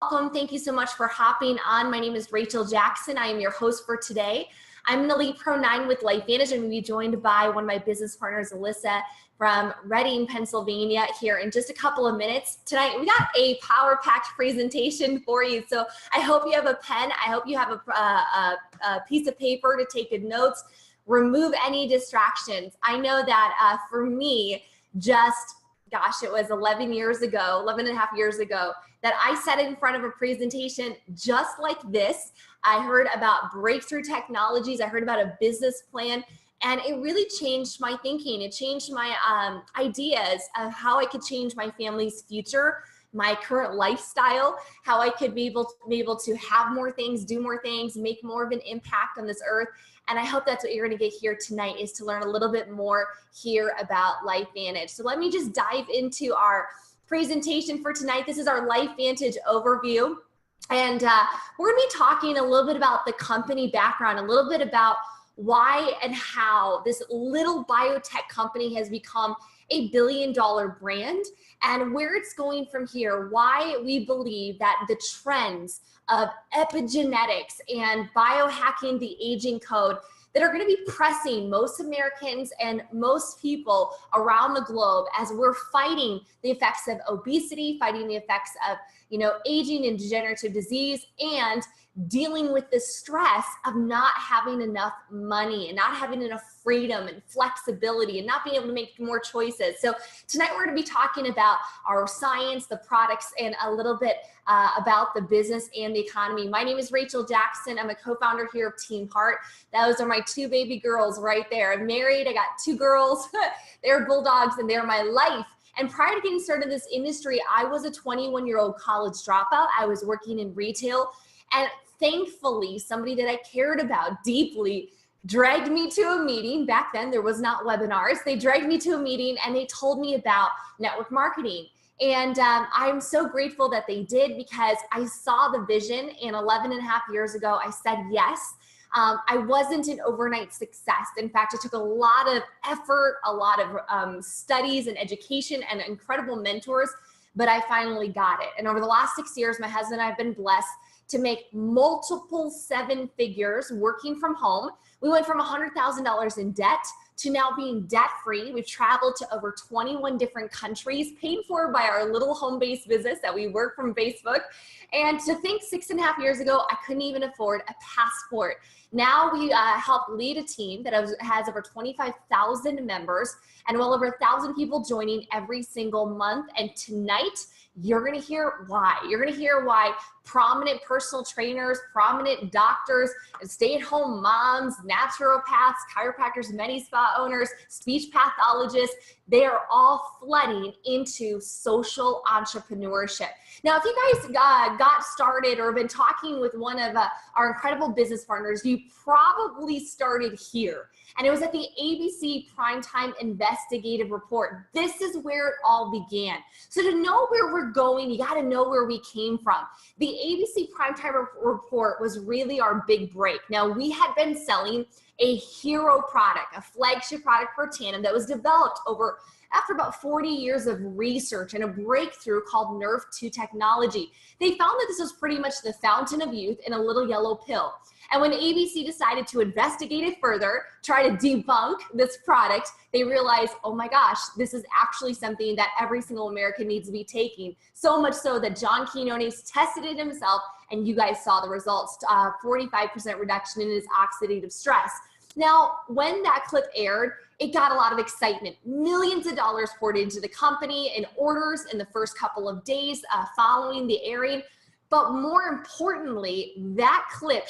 Welcome. Thank you so much for hopping on. My name is Rachel Jackson. I am your host for today. I'm an Elite Pro 9 with LifeVantage. I'm going to be joined by one of my business partners, Alyssa, from Reading, Pennsylvania, here in just a couple of minutes. Tonight, we got a power-packed presentation for you. So I hope you have a pen. I hope you have a piece of paper to take good notes. Remove any distractions. I know that for me, it was 11 and a half years ago, that I sat in front of a presentation just like this. I heard about breakthrough technologies. I heard about a business plan, and it really changed my thinking. It changed my ideas of how I could change my family's future, my current lifestyle, how I could be able to have more things, do more things, make more of an impact on this earth. And I hope that's what you're going to get here tonight, is to learn a little bit more here about LifeVantage. So let me just dive into our presentation for tonight. This is our LifeVantage overview. And we're going to be talking a little bit about the company background, a little bit about why and how this little biotech company has become a billion-dollar brand, and where it's going from here, why we believe that the trends of epigenetics and biohacking the aging code that are going to be pressing most Americans and most people around the globe as we're fighting the effects of obesity, fighting the effects of aging and degenerative disease, and dealing with the stress of not having enough money and not having enough freedom and flexibility and not being able to make more choices. So tonight we're going to be talking about our science, the products, and a little bit about the business and the economy. My name is Rachel Jackson. I'm a co-founder here of Team Heart. Those are my two baby girls right there. I'm married. I got two girls. They're bulldogs and they're my life. And prior to getting started in this industry, I was a 21-year-old college dropout. I was working in retail, and thankfully, somebody that I cared about deeply dragged me to a meeting. Back then, there was not webinars. They dragged me to a meeting and they told me about network marketing. And I'm so grateful that they did, because I saw the vision, and 11 and a half years ago, I said yes. I wasn't an overnight success. In fact, it took a lot of effort, a lot of studies and education and incredible mentors, but I finally got it. And over the last 6 years, my husband and I have been blessed to make multiple seven figures working from home. We went from $100,000 in debt to now being debt-free. We've traveled to over 21 different countries, paid for by our little home-based business that we work from Facebook. And to think 6.5 years ago, I couldn't even afford a passport. Now we help lead a team that has over 25,000 members and well over 1,000 people joining every single month. And tonight, you're going to hear why. You're going to hear why prominent personal trainers, prominent doctors, stay-at-home moms, naturopaths, chiropractors, many spa owners, speech pathologists, they are all flooding into social entrepreneurship. Now, if you guys got started or have been talking with one of our incredible business partners, you probably started here. And it was at the ABC Primetime Investigative Report. This is where it all began. So to know where we're going, you got to know where we came from. The ABC Primetime Report was really our big break. Now, we had been selling a hero product, a flagship product for Tandem that was developed after about 40 years of research and a breakthrough called Nerve2 technology. They found that this was pretty much the fountain of youth in a little yellow pill. And when ABC decided to investigate it further, try to debunk this product, they realized, oh my gosh, this is actually something that every single American needs to be taking. So much so that John Quinones tested it himself, and you guys saw the results, 45% reduction in his oxidative stress. Now, when that clip aired, it got a lot of excitement. Millions of dollars poured into the company in orders in the first couple of days following the airing. But more importantly, that clip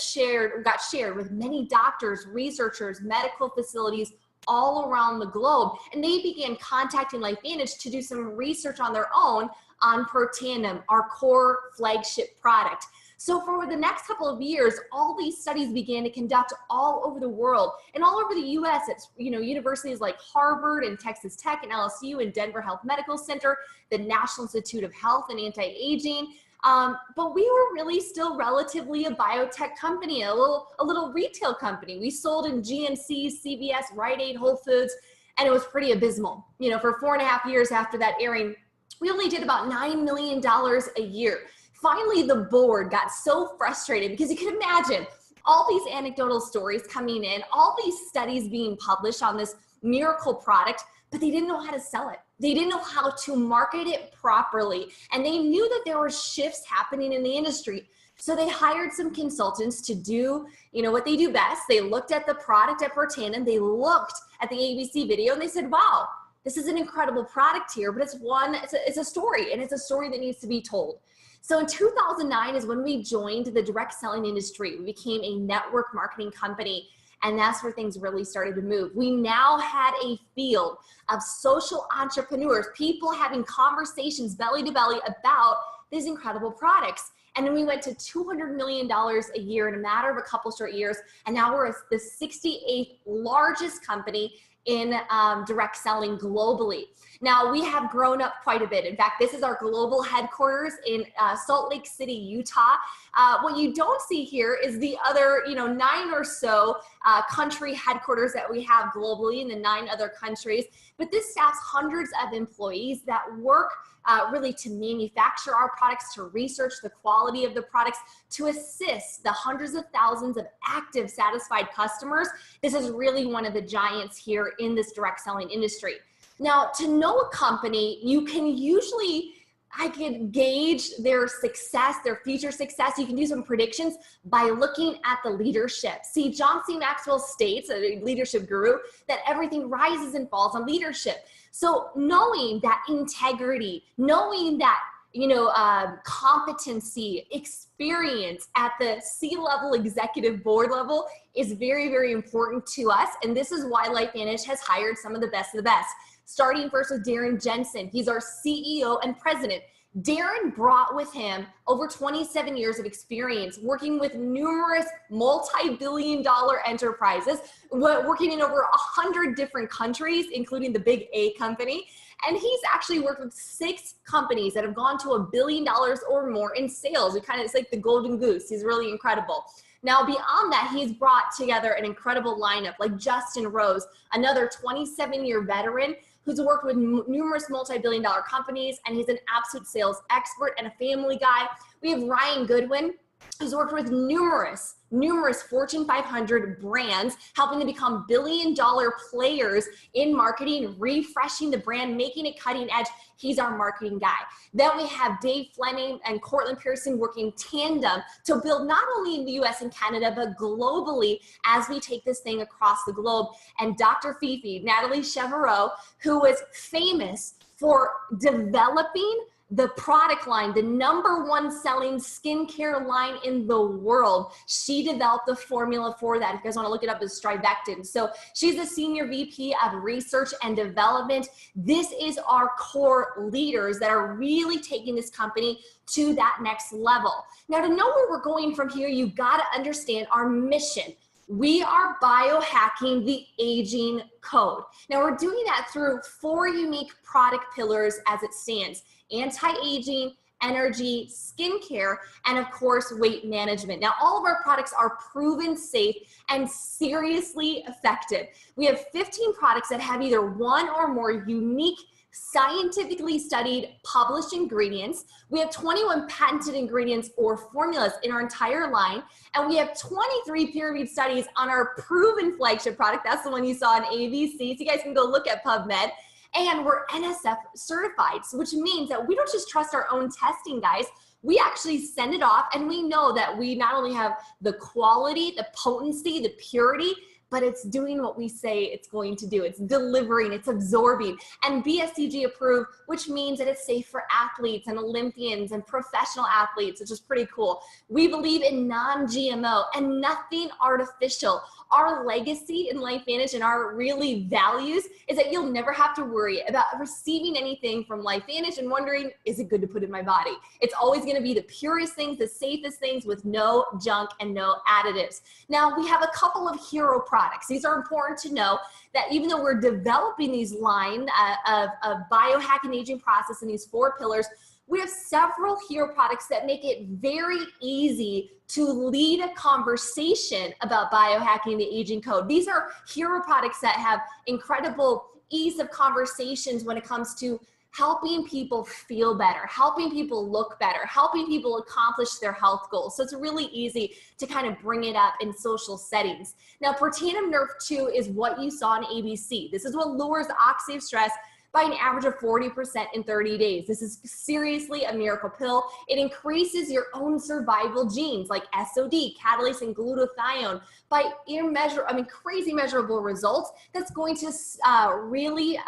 got shared with many doctors, researchers, medical facilities all around the globe. And they began contacting LifeVantage to do some research on their own on Protandim, our core flagship product. So for the next couple of years, all these studies began to conduct all over the world and all over the US at universities like Harvard and Texas Tech and LSU and Denver Health Medical Center, the National Institute of Health and Anti-Aging. But we were really still relatively a biotech company, a little retail company. We sold in GNC, CVS, Rite Aid, Whole Foods, and it was pretty abysmal. For 4.5 years after that airing, we only did about $9 million a year. Finally, the board got so frustrated because you can imagine all these anecdotal stories coming in, all these studies being published on this miracle product, but they didn't know how to sell it. They didn't know how to market it properly. And they knew that there were shifts happening in the industry. So they hired some consultants to do, what they do best. They looked at the product at Protandim, they looked at the ABC video, and they said, wow, this is an incredible product here, but it's a story, and it's a story that needs to be told. So in 2009 is when we joined the direct selling industry. We became a network marketing company, and that's where things really started to move. We now had a field of social entrepreneurs, people having conversations belly to belly about these incredible products. And then we went to $200 million a year in a matter of a couple short years. And now we're the 68th largest company in direct selling globally. Now we have grown up quite a bit. In fact, this is our global headquarters in Salt Lake City, Utah. What you don't see here is the other, 9 or so country headquarters that we have globally in the 9 other countries. But this staffs hundreds of employees that work really to manufacture our products, to research the quality of the products, to assist the hundreds of thousands of active, satisfied customers. This is really one of the giants here in this direct selling industry. Now, to know a company, you can usually, I can gauge their success, their future success. You can do some predictions by looking at the leadership. See, John C. Maxwell states, a leadership guru, that everything rises and falls on leadership. So knowing that integrity, knowing that, competency, experience at the C-level executive board level is very, very important to us. And this is why LifeVantage has hired some of the best, starting first with Darren Jensen. He's our CEO and president. Darren brought with him over 27 years of experience working with numerous multi-billion-dollar enterprises, working in over 100 different countries, including the big A company. And he's actually worked with 6 companies that have gone to $1 billion or more in sales. It's like the golden goose. He's really incredible. Now, beyond that, he's brought together an incredible lineup like Justin Rose, another 27-year veteran who's worked with numerous multi-billion-dollar companies, and he's an absolute sales expert and a family guy. We have Ryan Goodwin, who's worked with numerous Fortune 500 brands, helping to become billion-dollar players in marketing, refreshing the brand, making it cutting edge. He's our marketing guy. Then we have Dave Fleming and Cortland Pearson working tandem to build not only in the US and Canada, but globally as we take this thing across the globe. And Dr. Fifi, Natalie Chevreau, who was famous for developing the product line, the #1 selling skincare line in the world. She developed the formula for that. If you guys want to look it up, it's Strivectin. So she's the senior VP of research and development. This is our core leaders that are really taking this company to that next level. Now, to know where we're going from here, you've got to understand our mission. We are biohacking the aging code. Now, we're doing that through 4 unique product pillars as it stands: anti-aging, energy, skincare, and of course, weight management. Now, all of our products are proven safe and seriously effective. We have 15 products that have either 1 or more unique, scientifically studied, published ingredients. We have 21 patented ingredients or formulas in our entire line. And we have 23 peer-reviewed studies on our proven flagship product. That's the one you saw in ABC. So you guys can go look at PubMed. And we're NSF certified, which means that we don't just trust our own testing, guys. We actually send it off, and we know that we not only have the quality, the potency, the purity, but it's doing what we say it's going to do. It's delivering, it's absorbing, and BSCG approved, which means that it's safe for athletes and Olympians and professional athletes, which is pretty cool. We believe in non-GMO and nothing artificial. Our legacy in LifeVantage and our really values is that you'll never have to worry about receiving anything from LifeVantage and wondering, is it good to put in my body? It's always gonna be the purest things, the safest things with no junk and no additives. Now, we have a couple of hero products. These are important to know that even though we're developing these line of biohacking aging process and these 4 pillars, we have several hero products that make it very easy to lead a conversation about biohacking the aging code. These are hero products that have incredible ease of conversations when it comes to helping people feel better, helping people look better, helping people accomplish their health goals. So it's really easy to kind of bring it up in social settings. Now, Protandim Nerve 2 is what you saw in ABC. This is what lowers oxidative stress by an average of 40% in 30 days. This is seriously a miracle pill. It increases your own survival genes like SOD, catalase, and glutathione by crazy measurable results that's going to really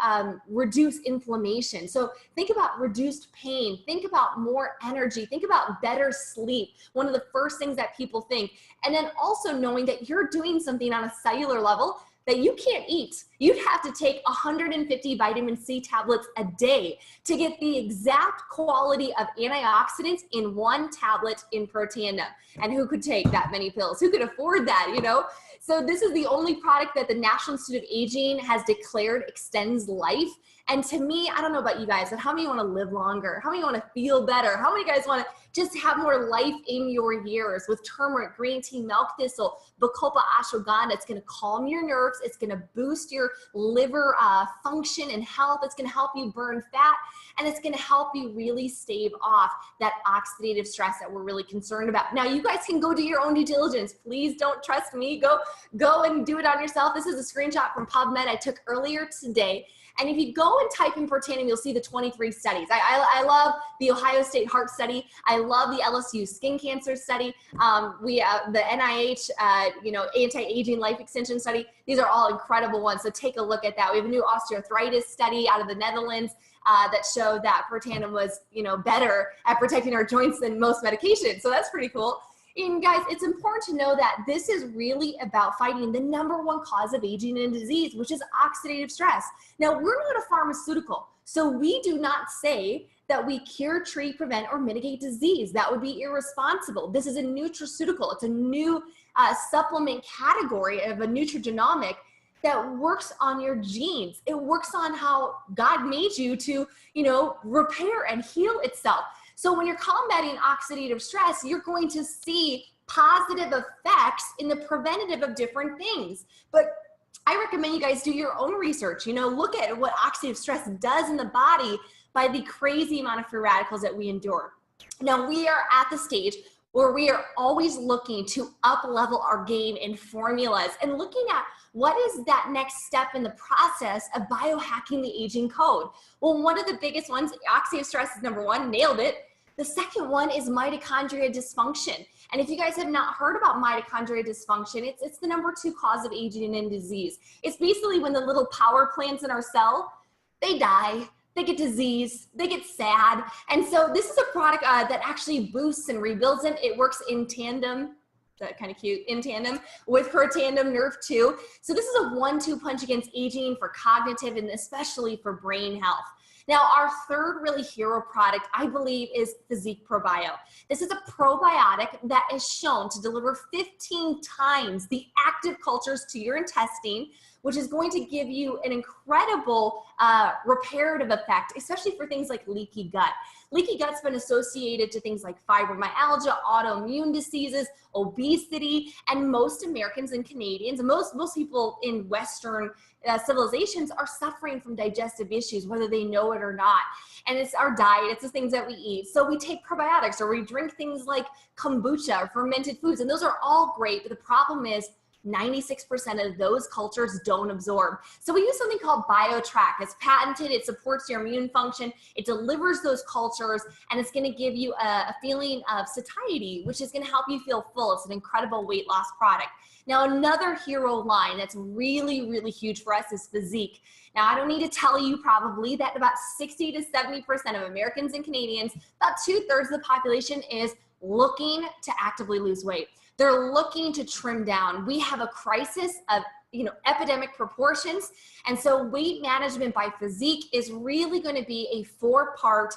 reduce inflammation. So think about reduced pain, think about more energy, think about better sleep, one of the first things that people think. And then also knowing that you're doing something on a cellular level that you can't eat. You'd have to take 150 vitamin C tablets a day to get the exact quality of antioxidants in one tablet in Protandim. And who could take that many pills? Who could afford that, you know? So this is the only product that the National Institute of Aging has declared extends life. And to me, I don't know about you guys, but how many want to live longer? How many want to feel better? How many guys want to just have more life in your years with turmeric, green tea, milk thistle, bacopa, ashwagandha? It's going to calm your nerves. It's going to boost your liver function and health. It's going to help you burn fat, and it's going to help you really stave off that oxidative stress that we're really concerned about. Now, you guys can go do your own due diligence. Please don't trust me. Go and do it on yourself. This is a screenshot from PubMed I took earlier today. And if you go and type in Protandim, you'll see the 23 studies. I love the Ohio State Heart Study. I love the LSU Skin Cancer Study. The NIH, Anti-Aging Life Extension Study. These are all incredible ones, so take a look at that. We have a new osteoarthritis study out of the Netherlands that showed that Protandim was, better at protecting our joints than most medications. So that's pretty cool. And guys, it's important to know that this is really about fighting the #1 cause of aging and disease, which is oxidative stress. Now, we're not a pharmaceutical, so we do not say that we cure, treat, prevent, or mitigate disease. That would be irresponsible. This is a nutraceutical. It's a new supplement category of a nutrigenomic that works on your genes. It works on how God made you to, repair and heal itself. So when you're combating oxidative stress, you're going to see positive effects in the preventative of different things. But I recommend you guys do your own research. Look at what oxidative stress does in the body by the crazy amount of free radicals that we endure. Now, we are at the stage where we are always looking to up-level our game in formulas and looking at what is that next step in the process of biohacking the aging code. Well, one of the biggest ones, oxidative stress is #1, nailed it. The second one is mitochondria dysfunction. And if you guys have not heard about mitochondria dysfunction, it's the #2 cause of aging and disease. It's basically when the little power plants in our cell, they die, they get disease, they get sad. And so this is a product that actually boosts and rebuilds it. It works in tandem, that kind of cute, in tandem with Protandim Nerve 2. So this is a 1-2 punch against aging for cognitive and especially for brain health. Now, our third really hero product, I believe, is Physique ProBio. This is a probiotic that is shown to deliver 15 times the active cultures to your intestine, which is going to give you an incredible reparative effect, especially for things like leaky gut. Leaky gut's been associated to things like fibromyalgia, autoimmune diseases, obesity, and most Americans and Canadians, and most people in Western civilizations are suffering from digestive issues, whether they know it or not. And it's our diet, it's the things that we eat. So we take probiotics or we drink things like kombucha or fermented foods, and those are all great, but the problem is 96% of those cultures don't absorb. So we use something called BioTrack. It's patented, it supports your immune function, it delivers those cultures, and it's gonna give you a feeling of satiety, which is gonna help you feel full. It's an incredible weight loss product. Now, another hero line that's really, really huge for us is Physique. Now, I don't need to tell you probably that about 60 to 70% of Americans and Canadians, about 2/3 of the population is looking to actively lose weight. They're looking to trim down. We have a crisis of epidemic proportions. And so weight management by Physique is really going to be a 4-part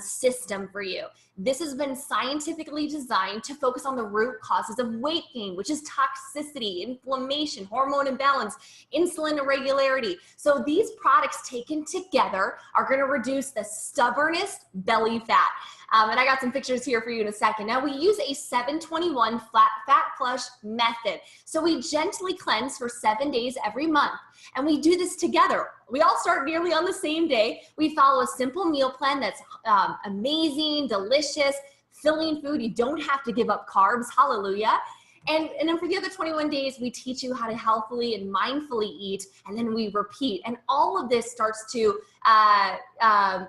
system for you. This has been scientifically designed to focus on the root causes of weight gain, which is toxicity, inflammation, hormone imbalance, insulin irregularity. So these products taken together are going to reduce the stubbornest belly fat. And I got some pictures here for you in a second. Now we use a 7-21 fat flush method. So we gently cleanse for 7 days every month. And we do this together. We all start nearly on the same day. We follow a simple meal plan that's amazing, delicious, filling food. You don't have to give up carbs. Hallelujah. And then for the other 21 days, we teach you how to healthily and mindfully eat, and then we repeat. And all of this starts to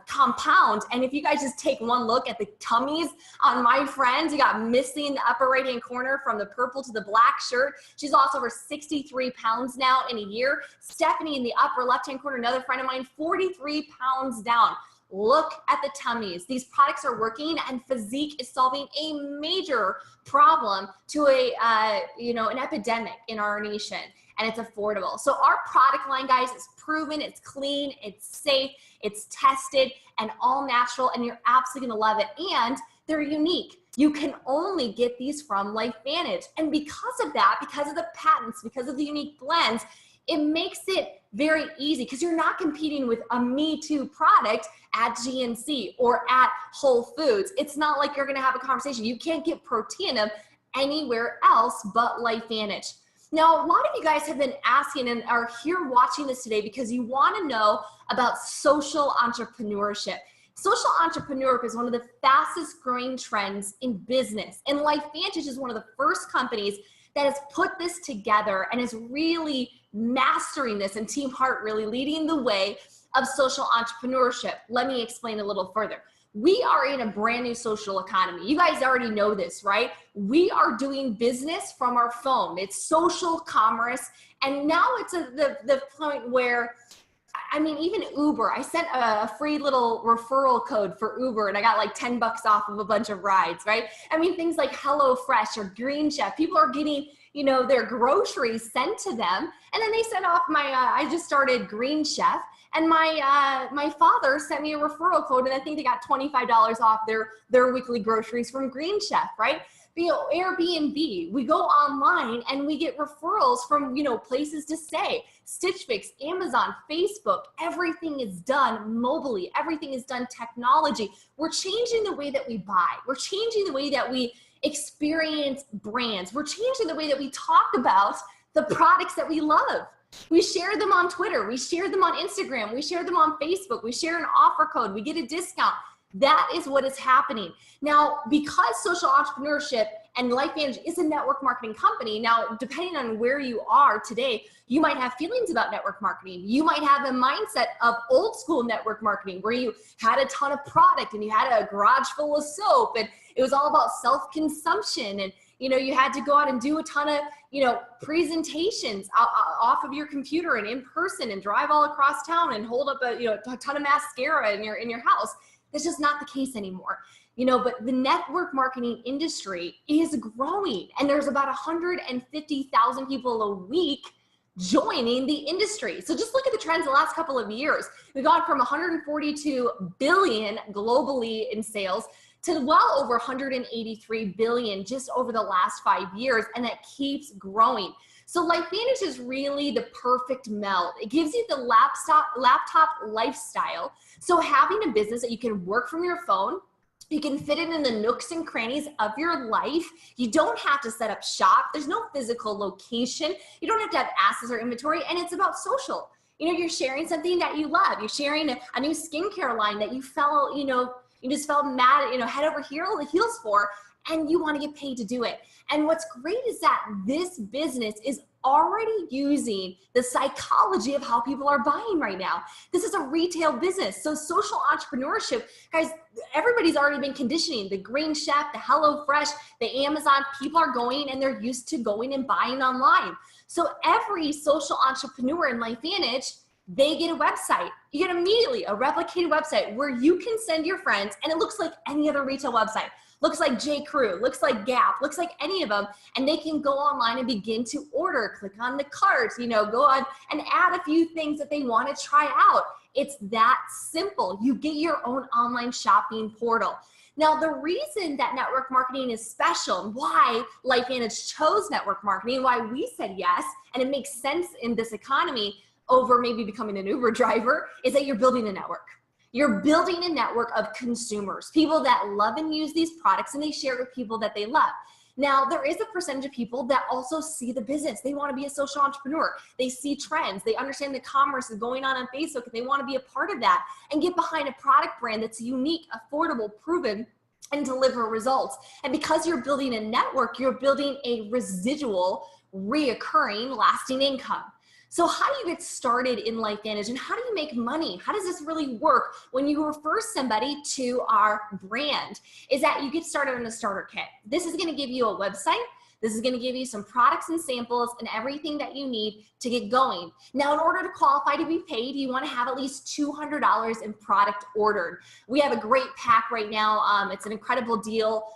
compound. And if you guys just take one look at the tummies on my friends, you got Missy in the upper right-hand corner from the purple to the black shirt. She's lost over 63 pounds now in a year. Stephanie in the upper left-hand corner, another friend of mine, 43 pounds down. Look at the tummies. These products are working, and Physique is solving a major problem to an epidemic in our nation, and it's affordable. So our product line, guys, is proven, it's clean, it's safe, it's tested, and all natural, and you're absolutely gonna love it. And they're unique. You can only get these from LifeVantage. And because of that, because of the patents, because of the unique blends, it makes it very easy because you're not competing with a Me Too product at GNC or at Whole Foods. It's not like you're gonna have a conversation. You can't get Protein anywhere else but LifeVantage. Now, a lot of you guys have been asking and are here watching this today because you wanna know about social entrepreneurship. Social entrepreneurship is one of the fastest growing trends in business, and LifeVantage is one of the first companies that has put this together and is really mastering this, and Team Heart really leading the way of social entrepreneurship. Let me explain a little further. We are in a brand new social economy. You guys already know this, right? We are doing business from our phone. It's social commerce. And now it's at the point where, I mean, even Uber, I sent a free little referral code for Uber and I got like 10 bucks off of a bunch of rides, right? I mean, things like HelloFresh or Green Chef, people are getting, their groceries sent to them. And then they sent off I just started Green Chef, and my father sent me a referral code, and I think they got $25 off their weekly groceries from Green Chef, right? Airbnb, we go online and we get referrals from, places to stay. Stitch Fix, Amazon, Facebook, everything is done mobilely. Everything is done technology. We're changing the way that we buy. We're changing the way that we experience brands. We're changing the way that we talk about the products that we love. We share them on Twitter. We share them on Instagram. We share them on Facebook. We share an offer code. We get a discount. That is what is happening. Now, because social entrepreneurship and LifeVantage is a network marketing company, now, depending on where you are today, you might have feelings about network marketing. You might have a mindset of old school network marketing where you had a ton of product and you had a garage full of soap and it was all about self-consumption, and you had to go out and do a ton of presentations off of your computer and in person and drive all across town and hold up a ton of mascara in your house. That's just not the case anymore. But the network marketing industry is growing, and there's about 150,000 people a week joining the industry. So just look at the trends the last couple of years. We've gone from 142 billion globally in sales to well over 183 billion just over the last 5 years, and that keeps growing. So LifeVantage is really the perfect meld. It gives you the laptop lifestyle. So having a business that you can work from your phone, you can fit it in the nooks and crannies of your life. You don't have to set up shop. There's no physical location. You don't have to have assets or inventory, and it's about social. You're sharing something that you love. You're sharing a new skincare line that you fell, you just felt mad, head over heels for, and you want to get paid to do it. And what's great is that this business is already using the psychology of how people are buying right now. This is a retail business. So social entrepreneurship, guys, everybody's already been conditioning. The Green Chef, the HelloFresh, the Amazon, people are going and they're used to going and buying online. So every social entrepreneur in LifeVantage, they get a website. You get immediately a replicated website where you can send your friends, and it looks like any other retail website. Looks like J.Crew, looks like Gap, looks like any of them, and they can go online and begin to order, click on the cart, go on and add a few things that they want to try out. It's that simple. You get your own online shopping portal. Now, the reason that network marketing is special and why LifeVantage chose network marketing, why we said yes, and it makes sense in this economy over maybe becoming an Uber driver, is that you're building a network. You're building a network of consumers, people that love and use these products, and they share it with people that they love. Now, there is a percentage of people that also see the business. They want to be a social entrepreneur. They see trends. They understand the commerce is going on Facebook, and they want to be a part of that and get behind a product brand that's unique, affordable, proven, and deliver results. And because you're building a network, you're building a residual, reoccurring, lasting income. So how do you get started in LifeVantage, and how do you make money? How does this really work when you refer somebody to our brand? Is that you get started on a starter kit. This is going to give you a website. This is going to give you some products and samples and everything that you need to get going. Now, in order to qualify to be paid, you want to have at least $200 in product ordered. We have a great pack right now. It's an incredible deal.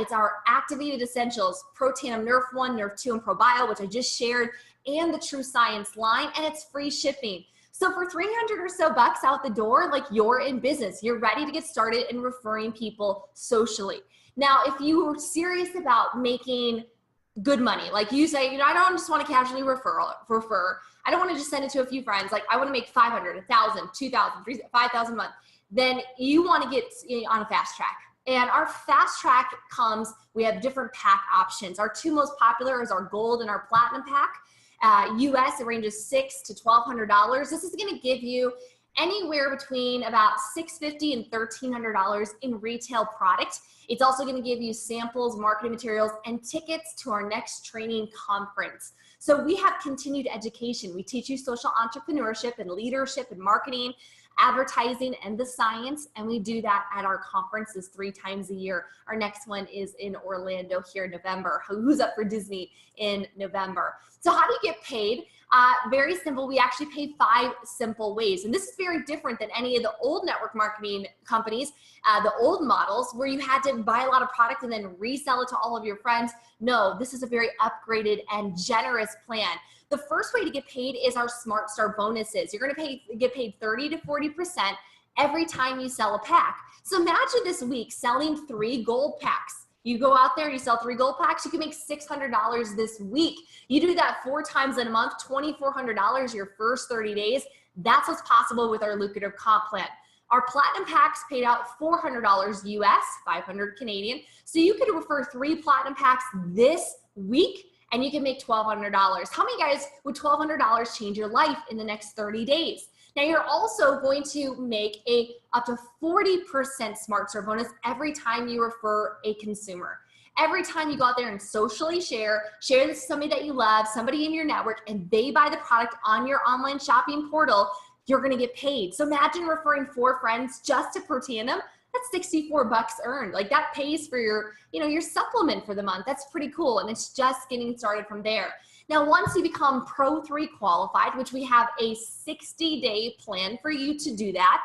It's our Activated Essentials, Protandim Nerf 1, Nerf 2, and ProBio, which I just shared, and the True Science line, and it's free shipping. So for 300 or so bucks out the door, like, you're in business. You're ready to get started in referring people socially. Now, if you were serious about making good money, like you say, I don't just want to casually refer. I don't want to just send it to a few friends. Like, I want to make 500, 1,000, 2,000, 3,000, 5,000 a month. Then you want to get on a fast track. And our fast track we have different pack options. Our two most popular is our gold and our platinum pack. US, it ranges $600 to $1,200. This is going to give you anywhere between about $650 and $1,300 in retail product. It's also going to give you samples, marketing materials, and tickets to our next training conference. So we have continued education. We teach you social entrepreneurship and leadership and marketing, advertising, and the science, and we do that at our conferences 3 times a year. Our next one is in Orlando here in November. Who's up for Disney in November? So how do you get paid? Very simple. We actually pay 5 simple ways, and this is very different than any of the old network marketing companies, the old models where you had to buy a lot of product and then resell it to all of your friends. No, this is a very upgraded and generous plan. The first way to get paid is our Smart Start bonuses. You're going to get paid 30 to 40% every time you sell a pack. So imagine this week selling 3 gold packs. You go out there, you sell 3 gold packs, you can make $600 this week. You do that 4 times in a month, $2,400 your first 30 days. That's what's possible with our lucrative comp plan. Our platinum packs paid out $400 US, 500 Canadian. So you could refer 3 platinum packs this week and you can make $1,200. How many guys would $1,200 change your life in the next 30 days? Now, you're also going to make up to 40% Smart Start bonus every time you refer a consumer. Every time you go out there and socially share this with somebody that you love, somebody in your network, and they buy the product on your online shopping portal, you're going to get paid. So imagine referring 4 friends just to Protandim. That's 64 bucks earned. Like, that pays for your supplement for the month. That's pretty cool. And it's just getting started from there. Now, once you become Pro 3 qualified, which we have a 60-day plan for you to do that,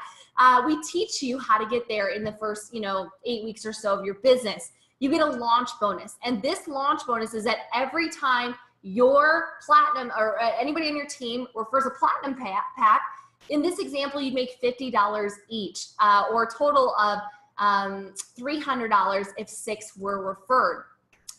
we teach you how to get there in the first, 8 weeks or so of your business. You get a launch bonus. And this launch bonus is that every time your platinum or anybody on your team refers a platinum pack, in this example, you'd make $50 each, or a total of $300 if 6 were referred.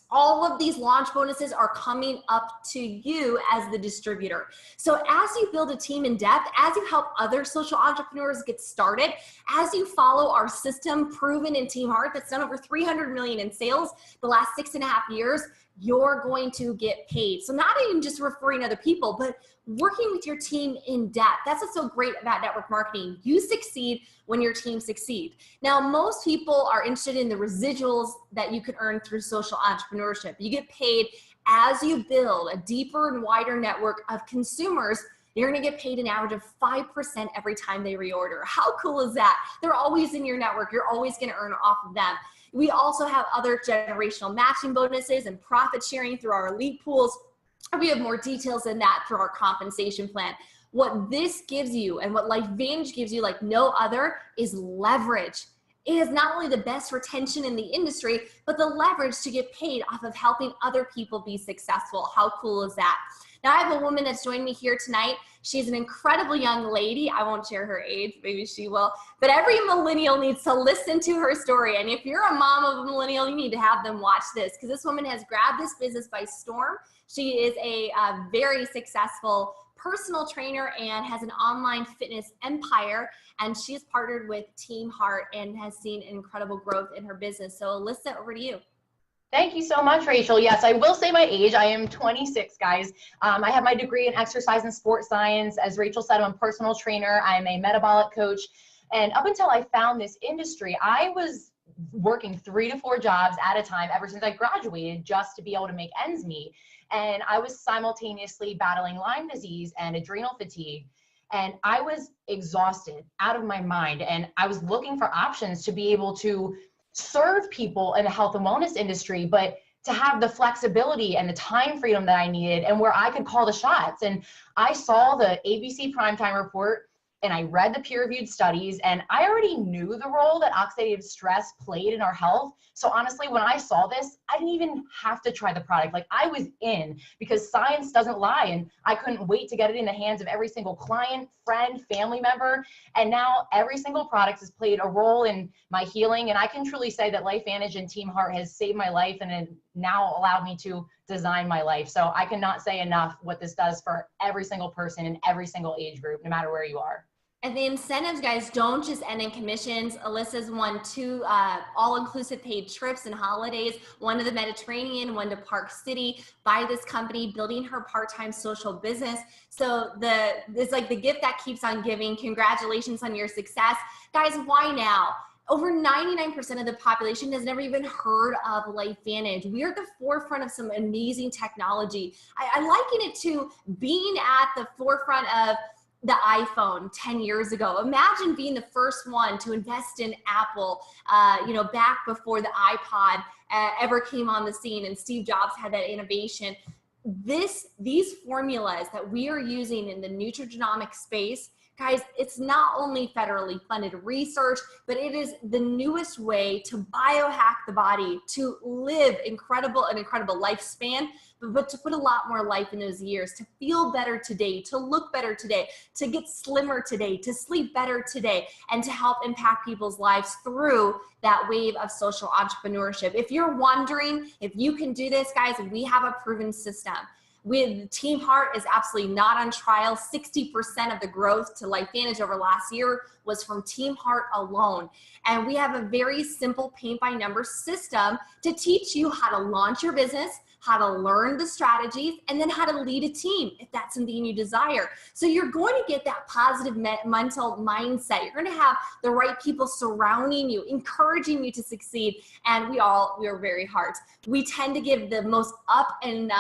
All of these launch bonuses are coming up to you as the distributor. So as you build a team in depth, as you help other social entrepreneurs get started, as you follow our system proven in Team Heart that's done over 300 million in sales the last 6.5 years, you're going to get paid. So not even just referring other people, but working with your team in depth. That's what's so great about network marketing. You succeed when your team succeed. Now, most people are interested in the residuals that you can earn through social entrepreneurship. You get paid as you build a deeper and wider network of consumers. You're gonna get paid an average of 5% every time they reorder. How cool is that? They're always in your network. You're always gonna earn off of them. We also have other generational matching bonuses and profit sharing through our elite pools. We have more details than that through our compensation plan. What this gives you and what LifeVantage gives you like no other is leverage. It is not only the best retention in the industry, but the leverage to get paid off of helping other people be successful. How cool is that? Now, I have a woman that's joined me here tonight. She's an incredible young lady. I won't share her age, maybe she will. But every millennial needs to listen to her story. And if you're a mom of a millennial, you need to have them watch this, because this woman has grabbed this business by storm. She is a very successful personal trainer and has an online fitness empire. And she's partnered with Team Heart and has seen incredible growth in her business. So Alyssa, over to you. Thank you so much, Rachel. Yes, I will say my age. I am 26, guys. I have my degree in exercise and sports science. As Rachel said, I'm a personal trainer. I'm a metabolic coach. And up until I found this industry, I was working 3 to 4 jobs at a time ever since I graduated just to be able to make ends meet. And I was simultaneously battling Lyme disease and adrenal fatigue. And I was exhausted, out of my mind. And I was looking for options to be able to serve people in the health and wellness industry, but to have the flexibility and the time freedom that I needed and where I could call the shots. And I saw the ABC Primetime Report and I read the peer-reviewed studies, and I already knew the role that oxidative stress played in our health. So honestly, when I saw this, I didn't even have to try the product. Like, I was in, because science doesn't lie, and I couldn't wait to get it in the hands of every single client, friend, family member. And now every single product has played a role in my healing. And I can truly say that LifeVantage and Team Heart has saved my life and it now allowed me to design my life. So I cannot say enough what this does for every single person in every single age group, no matter where you are. And the incentives, guys, don't just end in commissions. Alyssa's won 2 all-inclusive paid trips and holidays, one to the Mediterranean, one to Park City, by this company, building her part-time social business. So it's like the gift that keeps on giving. Congratulations on your success. Guys, why now? Over 99% of the population has never even heard of LifeVantage. We are at the forefront of some amazing technology. I liken it to being at the forefront of the iPhone 10 years ago. Imagine being the first one to invest in Apple, back before the iPod ever came on the scene and Steve Jobs had that innovation. These formulas that we are using in the nutrigenomic space, guys, it's not only federally funded research, but it is the newest way to biohack the body, to live an incredible lifespan, but to put a lot more life in those years, to feel better today, to look better today, to get slimmer today, to sleep better today, and to help impact people's lives through that wave of social entrepreneurship. If you're wondering if you can do this, guys, we have a proven system. With Team Heart is absolutely not on trial. 60% of the growth to LifeVantage over last year was from Team Heart alone. And we have a very simple paint by numbers system to teach you how to launch your business, how to learn the strategies, and then how to lead a team if that's something you desire. So you're going to get that positive mental mindset. You're going to have the right people surrounding you, encouraging you to succeed. And we are very hard. We tend to give the most up and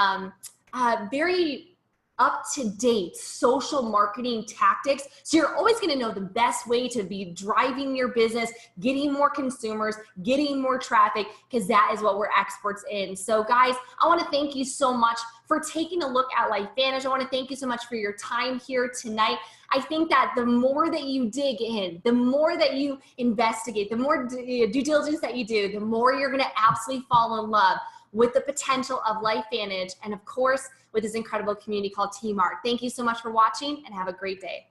very up-to-date social marketing tactics. So you're always going to know the best way to be driving your business, getting more consumers, getting more traffic, because that is what we're experts in. So guys, I want to thank you so much for taking a look at LifeVantage. I want to thank you so much for your time here tonight. I think that the more that you dig in, the more that you investigate, the more due diligence that you do, the more you're going to absolutely fall in love with the potential of LifeVantage, and of course, with this incredible community called Team Heart. Thank you so much for watching, and have a great day.